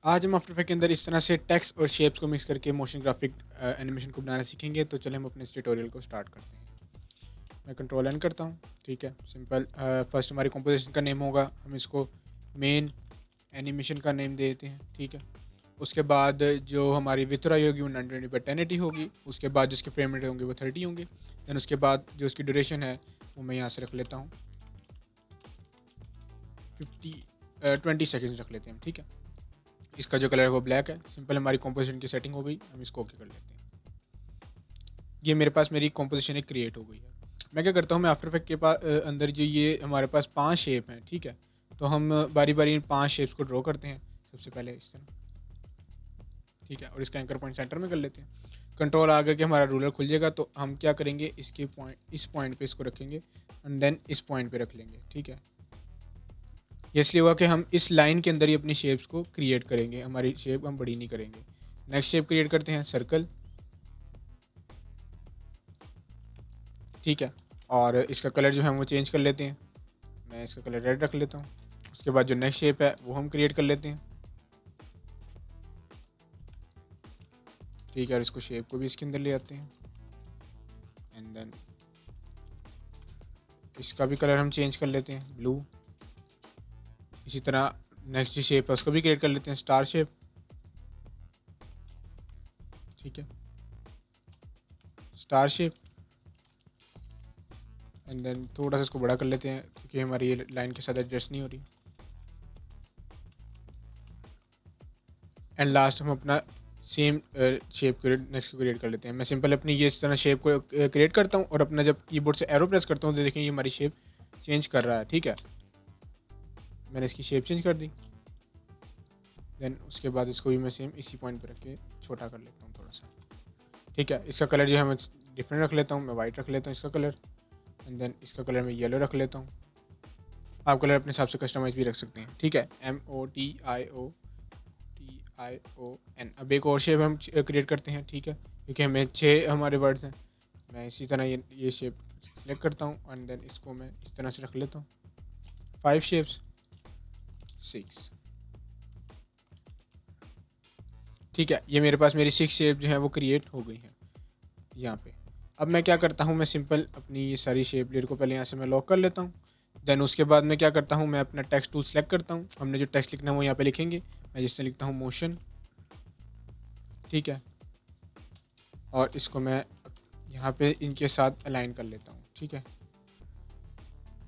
आज हम after effect के अंदर इस तरह से टेक्स्ट और शेप्स को मिक्स करके मोशन ग्राफिक एनिमेशन को बनाना सीखेंगे। तो चले हम अपने इस ट्यूटोरियल को स्टार्ट करते हैं। मैं कंट्रोल एन करता हूँ। ठीक है, सिंपल। फर्स्ट हमारी कंपोजिशन का नेम होगा, हम इसको मेन एनिमेशन का नेम देते हैं। ठीक है, उसके बाद जो हमारी विथराई होगी वो 920x1080 होगी। उसके बाद जिसके फ्रेम रेट होंगे वो 30 होंगे। दैन उसके बाद जो उसकी ड्यूरेशन है वो मैं यहाँ से रख लेता हूँ 20 सेकेंड रख लेते हैं। ठीक है, इसका जो कलर है वो ब्लैक है। सिंपल, हमारी कॉम्पोजिशन की सेटिंग हो गई। हम इसको ओके कर लेते हैं। ये मेरे पास मेरी कॉम्पोजिशन एक क्रिएट हो गई है। मैं क्या करता हूँ, मैं आफ्टर इफेक्ट के पास अंदर जो ये हमारे पास 5 शेप हैं। ठीक है, तो हम बारी बारी इन 5 शेप्स को ड्रॉ करते हैं। सबसे पहले इस तरह। ठीक है, और इसका एंकर पॉइंट सेंटर में कर लेते हैं। कंट्रोल आकर के हमारा रूलर खुल जाएगा। तो हम क्या करेंगे, इसके पॉइंट इस पॉइंट पे इसको रखेंगे एंड देन इस पॉइंट पे रख लेंगे। ठीक है, ये इसलिए हुआ कि हम इस लाइन के अंदर ही अपनी शेप्स को क्रिएट करेंगे, हमारी शेप हम बड़ी नहीं करेंगे। नेक्स्ट शेप क्रिएट करते हैं, सर्कल। ठीक है, और इसका कलर जो है वो चेंज कर लेते हैं। मैं इसका कलर रेड रख लेता हूँ। उसके बाद जो नेक्स्ट शेप है वो हम क्रिएट कर लेते हैं। ठीक है, और इसको शेप को भी इसके अंदर ले आते हैं एंड देन इसका भी कलर हम चेंज कर लेते हैं, ब्लू। इसी तरह नेक्स्ट जो शेप है उसको भी क्रिएट कर लेते हैं, स्टार शेप। ठीक है, स्टार शेप एंड देन थोड़ा सा इसको बड़ा कर लेते हैं क्योंकि हमारी ये लाइन के साथ एडजस्ट नहीं हो रही। एंड लास्ट हम अपना सेम शेप नेक्स्ट क्रिएट कर लेते हैं। मैं सिंपल अपनी ये इस तरह शेप को क्रिएट करता हूँ और अपना जब कीबोर्ड से एरो प्रेस करता हूँ तो देखें ये हमारी शेप चेंज कर रहा है। ठीक है, मैंने इसकी शेप चेंज कर दी। देन उसके बाद इसको भी मैं सेम इसी पॉइंट पर रख के छोटा कर लेता हूँ थोड़ा सा। ठीक है, इसका कलर जो है मैं डिफरेंट रख लेता हूँ, मैं वाइट रख लेता हूँ इसका कलर एंड देन इसका कलर मैं येलो रख लेता हूँ। आप कलर अपने हिसाब से कस्टमाइज भी रख सकते हैं। ठीक है, MOTION। अब एक और शेप हम क्रिएट करते हैं। ठीक है, क्योंकि हमें 6 हमारे वर्ड्स हैं। मैं इसी तरह ये शेप सेलेक्ट करता हूँ एंड देन इसको मैं इस तरह से रख लेता हूँ। 5 शेप्स, 6। ठीक है, ये मेरे पास मेरी 6 शेप जो है वो क्रिएट हो गई हैं यहाँ पे। अब मैं क्या करता हूँ, मैं सिंपल अपनी ये सारी शेप लेयर को पहले यहाँ से मैं लॉक कर लेता हूँ। देन उसके बाद मैं क्या करता हूँ, मैं अपना टेक्स्ट टूल सेलेक्ट करता हूँ। हमने जो टेक्स्ट लिखना है वो यहाँ पे लिखेंगे। मैं जिससे लिखता हूँ मोशन। ठीक है, और इसको मैं यहाँ पे इनके साथ अलाइन कर लेता हूँ। ठीक है,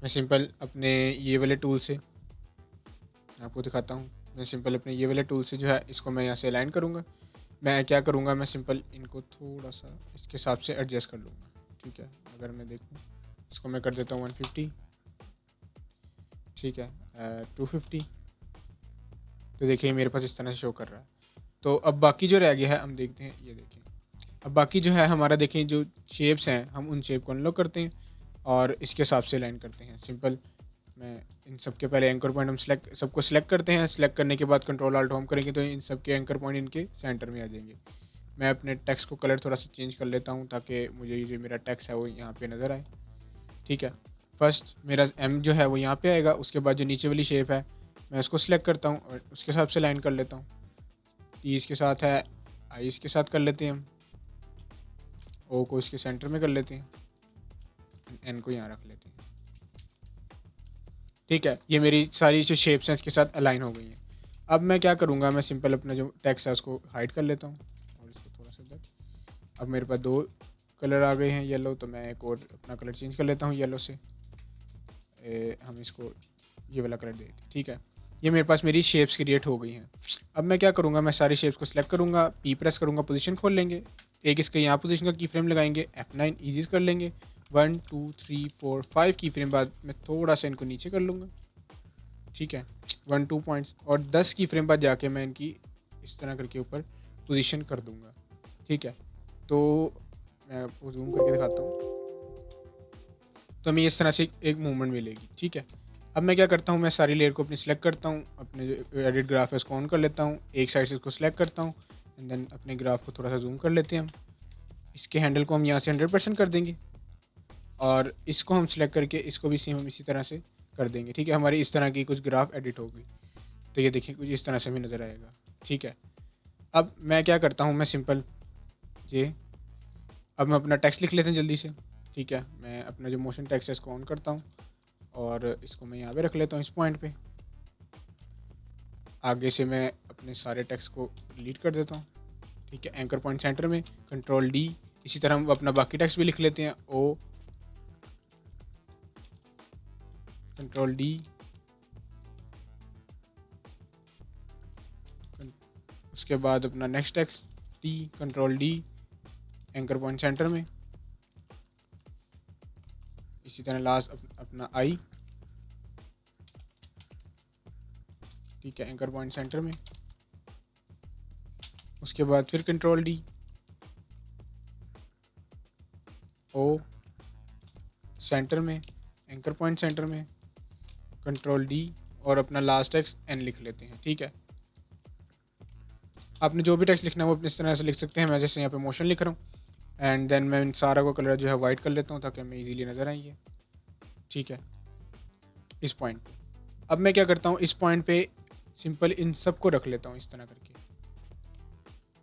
मैं सिंपल अपने ये वाले टूल से आपको दिखाता हूँ। मैं सिंपल अपने ये वाले टूल से जो है इसको मैं यहाँ से अलाइन करूँगा। मैं क्या करूँगा, मैं सिंपल इनको थोड़ा सा इसके हिसाब से एडजस्ट कर लूँगा। ठीक है, अगर मैं देखूँ इसको मैं कर देता हूँ 150। ठीक है, 250। तो देखिए मेरे पास इस तरह से शो कर रहा है। तो अब बाकी जो रह गया है हम देखते हैं, ये देखें। अब बाकी जो है हमारा देखें जो शेप्स हैं हम उन शेप को अनलॉक करते हैं और इसके हिसाब से लाइन करते हैं। सिंपल, मैं इन सब के पहले एंकर पॉइंट हम सबको सिलेक्ट करते हैं। सिलेक्ट करने के बाद कंट्रोल आल्ट होम करेंगे तो इन सब के एंकर पॉइंट इनके सेंटर में आ जाएंगे। मैं अपने टेक्स्ट को कलर थोड़ा सा चेंज कर लेता हूँ ताकि मुझे ये जो मेरा टेक्स्ट है वो यहाँ पे नज़र आए। ठीक है, फर्स्ट मेरा एम जो है वो यहाँ पे आएगा। उसके बाद जो नीचे वाली शेप है मैं उसको सिलेक्ट करता हूँ और उसके हिसाब से लाइन कर लेता हूँ। टी इसके साथ है, आई इसके साथ कर लेते हैं हम, ओ को इसके सेंटर में कर लेते हैं, एन को यहाँ रख लेते हैं। ठीक है, ये मेरी सारी जो शेप्स हैं इसके साथ अलाइन हो गई हैं। अब मैं क्या करूँगा, मैं सिंपल अपना जो टेक्स्ट है उसको हाइड कर लेता हूँ और इसको थोड़ा सा इधर। अब मेरे पास 2 कलर आ गए हैं येलो, तो मैं एक और अपना कलर चेंज कर लेता हूँ येलो से। हम इसको ये वाला कलर देते हैं। ठीक है, ये मेरे पास मेरी शेप्स क्रिएट हो गई हैं। अब मैं क्या करूँगा, मैं सारी शेप्स को सिलेक्ट करूँगा, पी प्रेस करूँगा, पोजीशन खोल लेंगे। एक इसका यहाँ पोजीशन का की फ्रेम लगाएंगे, F9 ईजी कर लेंगे। 1 2 3 4 5 की फ्रेम बाद मैं थोड़ा सा इनको नीचे कर लूँगा। ठीक है, 1 2 पॉइंट्स और 10 की फ्रेम बाद जाके मैं इनकी इस तरह करके ऊपर पोजीशन कर दूँगा। ठीक है, तो मैं आपको जूम करके दिखाता हूँ। तो हमें इस तरह से एक मूवमेंट मिलेगी। ठीक है, अब मैं क्या करता हूँ, मैं सारी लेयर को अपनी सेलेक्ट करता हूँ, अपने जो एडिट ग्राफ है उसको ऑन कर लेता हूँ, एक साइड से इसको सेलेक्ट करता हूँ एंड देन अपने ग्राफ को थोड़ा सा जूम कर लेते हैं हम। इसके हैंडल को हम यहाँ से 100% कर देंगे और इसको हम सेलेक्ट करके इसको भी सेम हम इसी तरह से कर देंगे। ठीक है, हमारी इस तरह की कुछ ग्राफ एडिट होगी। तो ये देखिए कुछ इस तरह से हमें नज़र आएगा। ठीक है। अब मैं क्या करता हूँ, मैं सिंपल ये अब मैं अपना टेक्स्ट लिख लेते हैं जल्दी से। ठीक है, मैं अपना जो मोशन टेक्स्ट है इसको ऑन करता हूँ और इसको मैं यहाँ पे रख लेता हूँ इस पॉइंट पे। आगे से मैं अपने सारे टेक्स्ट को डिलीट कर देता हूँ। ठीक है, एंकर पॉइंट सेंटर में, कंट्रोल डी। इसी तरह हम अपना बाकी टेक्स्ट भी लिख लेते हैं, ओ, कंट्रोल डी, उसके बाद अपना next text T, control D, anchor point centre में। इसी तरह लास्ट अपना आई। ठीक है, एंकर पॉइंट सेंटर में। उसके बाद फिर कंट्रोल डी, ओ, सेंटर में, एंकर पॉइंट सेंटर में, कंट्रोल डी और अपना लास्ट टेक्स्ट एन लिख लेते हैं। ठीक है, आपने जो भी टेक्स्ट लिखना है वो अपने इस तरह से लिख सकते हैं। मैं जैसे यहाँ पे मोशन लिख रहा हूँ एंड देन मैं इन सारा को कलर जो है वाइट कर लेता हूँ ताकि हमें इजीली नज़र आएंगे। ठीक है, इस पॉइंट पे अब मैं क्या करता हूँ, इस पॉइंट पे सिंपल इन सब को रख लेता हूँ इस तरह करके।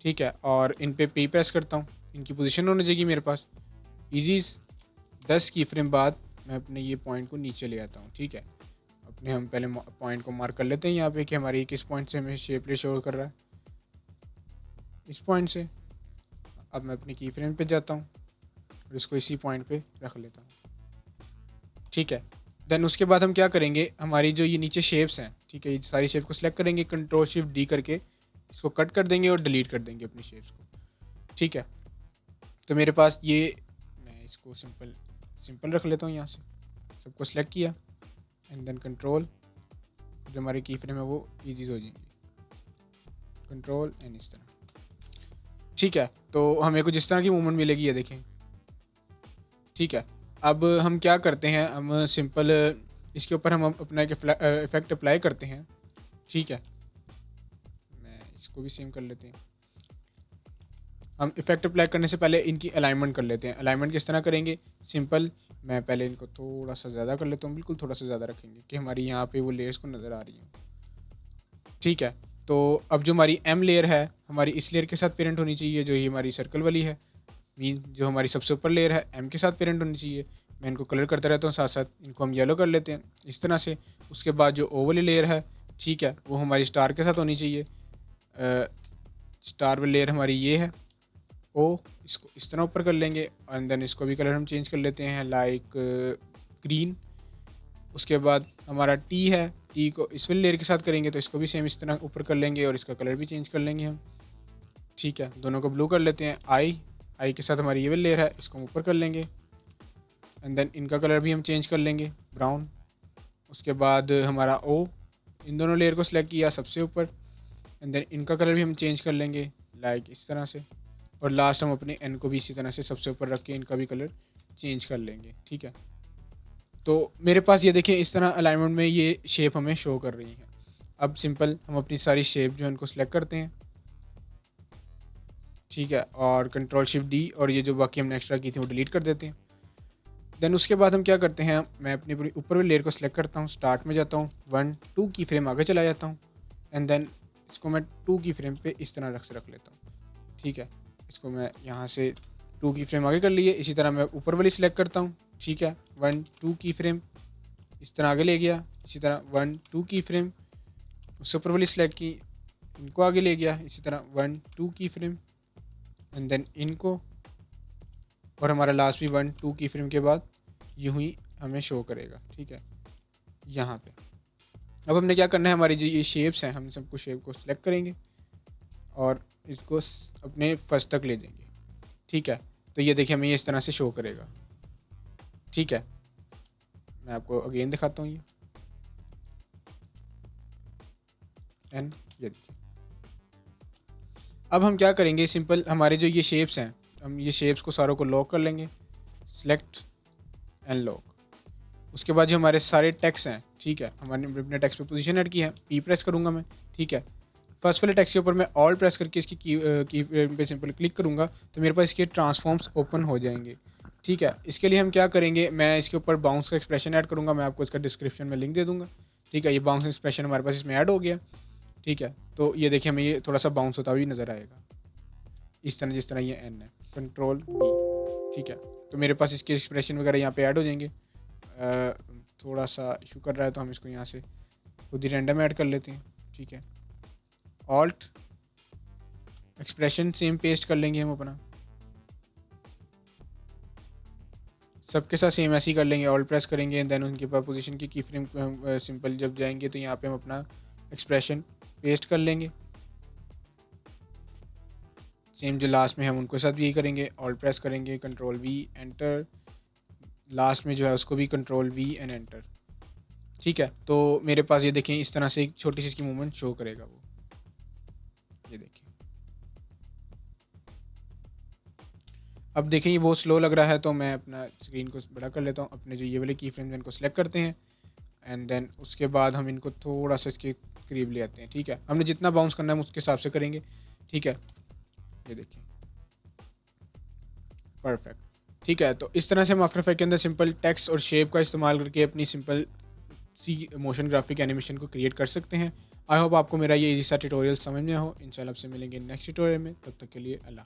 ठीक है, और इन पे पी प्रेस करता हूँ, इनकी पोजीशन होनी चाहिए मेरे पास इजी। 10 की फ्रेम बाद मैं अपने ये पॉइंट को नीचे ले आता हूँ। ठीक है, अपने हम पहले पॉइंट को मार्क कर लेते हैं यहाँ पे कि हमारी किस पॉइंट से हमें शेप शो कर रहा है, इस पॉइंट से। अब मैं अपनी की फ्रेम पे जाता हूँ और इसको इसी पॉइंट पे रख लेता हूँ। ठीक है, देन उसके बाद हम क्या करेंगे, हमारी जो ये नीचे शेप्स हैं, ठीक है, ये सारी शेप को सिलेक्ट करेंगे, कंट्रोल शिफ्ट डी करके इसको कट कर देंगे और डिलीट कर देंगे अपनी शेप्स को। ठीक है, तो मेरे पास ये, मैं इसको सिंपल रख लेता हूँ। यहाँ से सबको सिलेक्ट किया एंड देन कंट्रोल, जो हमारी की फ्रेम है वो ईजी हो जाएंगी, कंट्रोल एंड इस तरह। ठीक है, तो हमें कुछ इस तरह की मूवमेंट मिलेगी, ये देखें। ठीक है, अब हम क्या करते हैं, हम सिंपल इसके ऊपर हम अपना एक इफेक्ट अप्लाई करते हैं। ठीक है, मैं इसको भी सेम कर लेते हैं। हम इफेक्ट अप्लाई करने से पहले इनकी अलाइनमेंट कर लेते हैं। अलाइनमेंट किस तरह करेंगे, सिंपल मैं पहले इनको थोड़ा सा ज़्यादा कर लेता हूँ, बिल्कुल थोड़ा सा ज़्यादा रखेंगे कि हमारी यहाँ पे वो लेयर्स को नज़र आ रही हैं। ठीक है, तो अब जो हमारी एम लेयर है हमारी इस लेयर के साथ पेरेंट होनी चाहिए, जो ये हमारी सर्कल वाली है, मीन जो हमारी सबसे ऊपर लेयर है एम के साथ पेरेंट होनी चाहिए। मैं इनको कलर करता रहता हूँ, साथ साथ इनको हम येलो कर लेते हैं इस तरह से। उसके बाद जो ओ वाली लेयर है, ठीक है, वो हमारी स्टार के साथ होनी चाहिए। स्टार वाली लेयर हमारी ये है ओ, इसको इस तरह ऊपर कर लेंगे एंड देन इसको भी कलर हम चेंज कर लेते हैं लाइक ग्रीन। उसके बाद हमारा टी है, टी को इस वाली लेयर के साथ करेंगे तो इसको भी सेम इस तरह ऊपर कर लेंगे और इसका कलर भी चेंज कर लेंगे हम। ठीक है, दोनों को ब्लू कर लेते हैं। आई के साथ हमारी ये वाली लेयर है, इसको हम ऊपर कर लेंगे एंड देन इनका कलर भी हम चेंज कर लेंगे ब्राउन। उसके बाद हमारा ओ, इन दोनों लेयर को सिलेक्ट किया सबसे ऊपर एंड देन इनका कलर भी हम चेंज कर लेंगे लाइक इस तरह से। और लास्ट हम अपने एन को भी इसी तरह से सबसे ऊपर रख के इनका भी कलर चेंज कर लेंगे। ठीक है, तो मेरे पास ये देखिए इस तरह अलाइनमेंट में ये शेप हमें शो कर रही है। अब सिंपल हम अपनी सारी शेप जो है इनको सिलेक्ट करते हैं। ठीक है, और कंट्रोल शिफ्ट डी और ये जो बाकी हमने एक्स्ट्रा की थी वो डिलीट कर देते हैं। देन उसके बाद हम क्या करते हैं, मैं अपनी पूरी ऊपर वाली लेयर को सिलेक्ट करता हूँ, स्टार्ट में जाता हूँ, 1 2 की फ्रेम आगे चला जाता हूँ एंड देन इसको मैं 2 की फ्रेम पे इस तरह रख लेता हूँ। ठीक है, इसको मैं यहाँ से 2 की फ्रेम आगे कर लिए। इसी तरह मैं ऊपर वाली सिलेक्ट करता हूँ। ठीक है, 1 2 की फ्रेम इस तरह आगे ले गया। इसी तरह 1 2 की फ्रेम, उससे ऊपर वाली सिलेक्ट की, इनको आगे ले गया। इसी तरह 1 2 की फ्रेम एंड देन इनको, और हमारा लास्ट भी 1 2 की फ्रेम के बाद यूँ ही हमें शो करेगा। ठीक है, यहाँ पे अब हमने क्या करना है, हमारी जो ये शेप्स हैं हम सबको शेप को सिलेक्ट करेंगे और इसको अपने फर्स्ट तक ले जाएंगे। ठीक है, तो ये देखिए हमें ये इस तरह से शो करेगा। ठीक है, मैं आपको अगेन दिखाता हूँ ये एंड ये देखिए। अब हम क्या करेंगे, सिंपल हमारे जो ये शेप्स हैं हम ये शेप्स को सारों को लॉक कर लेंगे, सिलेक्ट एंड लॉक। उसके बाद जो हमारे सारे टेक्स्ट हैं, ठीक है, हमारे अपने टेक्स्ट पे पोजीशन ऐड की है, पी प्रेस करूँगा मैं। ठीक है, फर्स्ट वाले टेक्स्ट के ऊपर मैं ऑल प्रेस करके इसकी की पे सिंपल क्लिक करूँगा तो मेरे पास इसके ट्रांसफॉर्म्स ओपन हो जाएंगे। ठीक है, इसके लिए हम क्या करेंगे, मैं इसके ऊपर बाउंस का एक्सप्रेशन ऐड करूँगा, मैं आपको इसका डिस्क्रिप्शन में लिंक दे दूँगा। ठीक है, ये बाउंस एक्सप्रेशन हमारे पास इसमें ऐड हो गया। ठीक है, तो ये देखिए हमें ये थोड़ा सा बाउंस होता हुआ भी नज़र आएगा, इस तरह जिस तरह ये एन है, कंट्रोल वी। ठीक है, तो मेरे पास इसके एक्सप्रेशन वगैरह यहाँ पे ऐड हो जाएंगे। थोड़ा सा इशू कर रहा है तो हम इसको यहाँ से खुद ही रैंडम ऐड कर लेते हैं। ठीक है, ऑल्ट एक्सप्रेशन सेम पेस्ट कर लेंगे हम अपना, सबके साथ सेम ऐसे ही कर लेंगे, ऑल्ट प्रेस करेंगे एंड देन उनके पास पोजीशन की फ्रेम को हम सिंपल जब जाएंगे तो यहाँ पे हम अपना एक्सप्रेशन पेस्ट कर लेंगे। सेम जो लास्ट में हम उनको साथ भी यही करेंगे, ऑल्ट प्रेस करेंगे, कंट्रोल वी एंटर, लास्ट में जो है उसको भी कंट्रोल वी एंड एंटर। ठीक है, तो मेरे पास ये देखें इस तरह से एक छोटी सी इसकी मूवमेंट शो करेगा वो, ये देखिए। अब देखें ये बहुत स्लो लग रहा है तो मैं अपना स्क्रीन को बड़ा कर लेता हूँ, अपने जो ये वाले की फ्रेम्स इनको सेलेक्ट करते हैं एंड देन उसके बाद हम इनको थोड़ा सा इसके करीब ले आते हैं। ठीक है, हमने जितना बाउंस करना है हम उसके हिसाब से करेंगे। ठीक है, ये देखिए परफेक्ट। ठीक है, तो इस तरह से हम आफ्टर इफेक्ट के अंदर सिंपल टेक्स्ट और शेप का इस्तेमाल करके अपनी सिंपल सी मोशन ग्राफिक एनिमेशन को क्रिएट कर सकते हैं। आई होप आपको मेरा ये इजी सा ट्यूटोरियल समझ में हो। इंशाल्लाह आपसे मिलेंगे नेक्स्ट ट्यूटोरियल में, तब तक के लिए अल्लाह।